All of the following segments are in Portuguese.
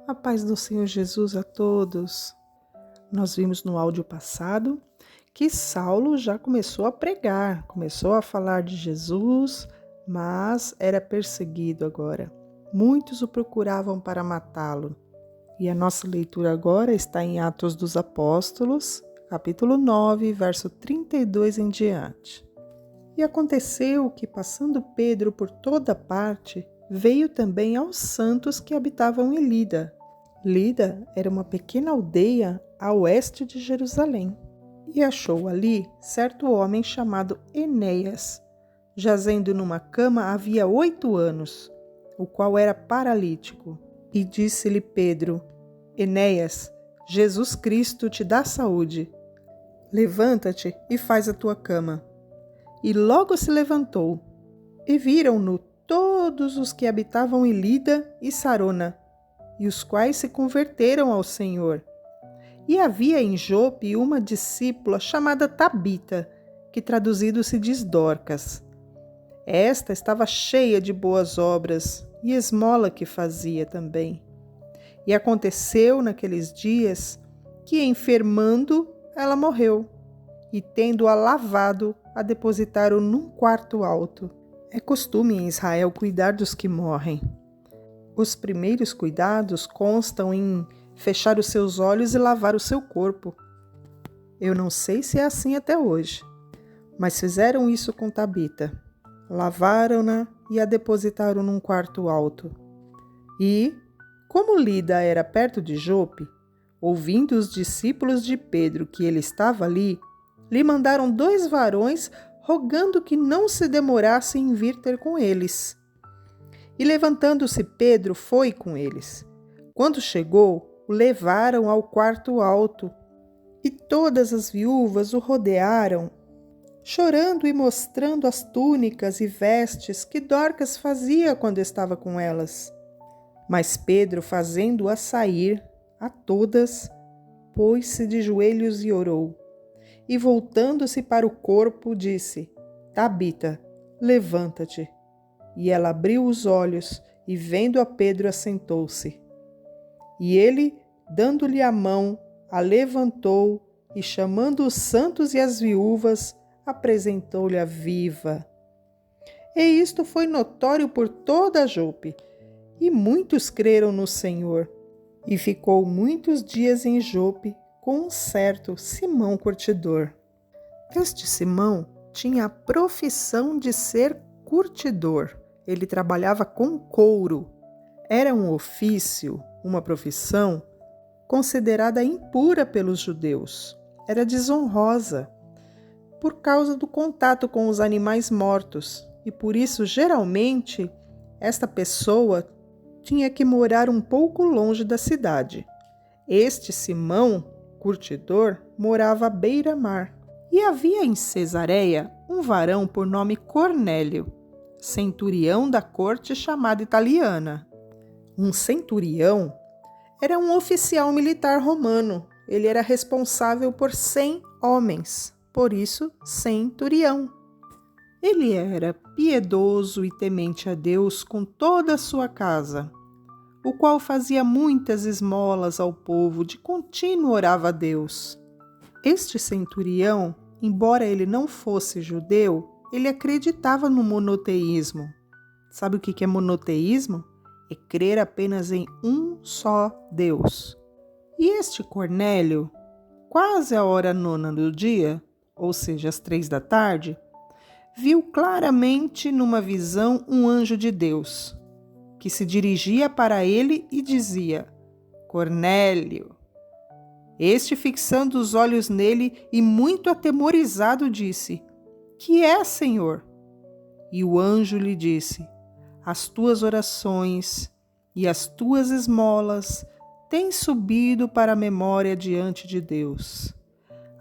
A paz do Senhor Jesus a todos. Nós vimos no áudio passado que Saulo já começou a pregar, começou a falar de Jesus, mas era perseguido agora. Muitos o procuravam para matá-lo. E a nossa leitura agora está em Atos dos Apóstolos, capítulo 9, verso 32 em diante. E aconteceu que, passando Pedro por toda parte, veio também aos santos que habitavam em Lida. Lida era uma pequena aldeia a oeste de Jerusalém. E achou ali certo homem chamado Enéas, jazendo numa cama havia 8 anos, o qual era paralítico. E disse-lhe Pedro: Enéas, Jesus Cristo te dá saúde. Levanta-te e faz a tua cama. E logo se levantou. E viram-no todos os que habitavam em Lida e Sarona, e os quais se converteram ao Senhor. E havia em Jope uma discípula chamada Tabita, que traduzido se diz Dorcas. Esta estava cheia de boas obras, e esmola que fazia também. E aconteceu naqueles dias que, enfermando, ela morreu, e tendo-a lavado, a depositaram num quarto alto. É costume em Israel cuidar dos que morrem. Os primeiros cuidados constam em fechar os seus olhos e lavar o seu corpo. Eu não sei se é assim até hoje, mas fizeram isso com Tabita. Lavaram-na e a depositaram num quarto alto. E, como Lida era perto de Jope, ouvindo os discípulos de Pedro que ele estava ali, lhe mandaram 2 varões rogando que não se demorasse em vir ter com eles. E levantando-se Pedro foi com eles. Quando chegou, o levaram ao quarto alto, e todas as viúvas o rodearam, chorando e mostrando as túnicas e vestes que Dorcas fazia quando estava com elas. Mas Pedro, fazendo-a sair, a todas, pôs-se de joelhos e orou. E voltando-se para o corpo, disse: Tabita, levanta-te. E ela abriu os olhos, e vendo a Pedro, assentou-se. E ele, dando-lhe a mão, a levantou, e chamando os santos e as viúvas, apresentou-lhe a viva. E isto foi notório por toda a Jope, e muitos creram no Senhor. E ficou muitos dias em Jope com um certo Simão curtidor. Este Simão tinha a profissão de ser curtidor. Ele trabalhava com couro. Era um ofício, uma profissão, considerada impura pelos judeus. Era desonrosa, por causa do contato com os animais mortos, e por isso, geralmente, esta pessoa tinha que morar um pouco longe da cidade. Este Simão, curtidor, morava à beira-mar. E havia em Cesareia um varão por nome Cornélio, centurião da corte chamada italiana. Um centurião era um oficial militar romano. Ele era responsável por 100 homens, por isso centurião. Ele era piedoso e temente a Deus com toda a sua casa, o qual fazia muitas esmolas ao povo, de contínuo orava a Deus. Este centurião, embora ele não fosse judeu, ele acreditava no monoteísmo. Sabe o que é monoteísmo? É crer apenas em um só Deus. E este Cornélio, quase a hora 9 do dia, ou seja, às 3 da tarde, viu claramente numa visão um anjo de Deus, que se dirigia para ele e dizia: Cornélio. Este, fixando os olhos nele e muito atemorizado, disse: Que é, Senhor? E o anjo lhe disse: As tuas orações e as tuas esmolas têm subido para a memória diante de Deus.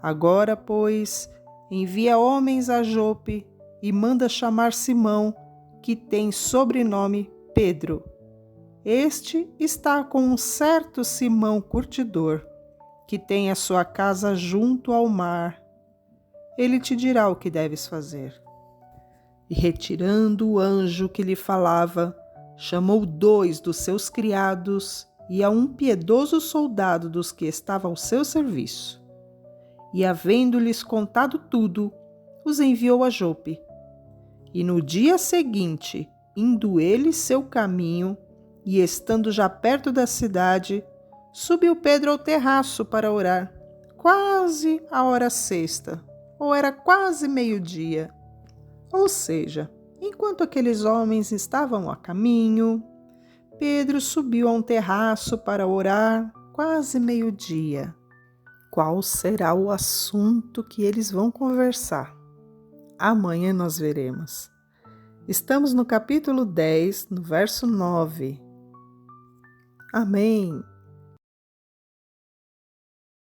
Agora, pois, envia homens a Jope e manda chamar Simão, que tem sobrenome Pedro. Este está com um certo Simão curtidor, que tem a sua casa junto ao mar. Ele te dirá o que deves fazer. E retirando o anjo que lhe falava, chamou 2 dos seus criados e a um piedoso soldado dos que estava ao seu serviço. E, havendo-lhes contado tudo, os enviou a Jope. E no dia seguinte, indo ele seu caminho, e estando já perto da cidade, subiu Pedro ao terraço para orar, quase a hora sexta, ou era quase meio-dia. Ou seja, enquanto aqueles homens estavam a caminho, Pedro subiu a um terraço para orar, quase meio-dia. Qual será o assunto que eles vão conversar? Amanhã nós veremos. Estamos no capítulo 10, no verso 9. Amém.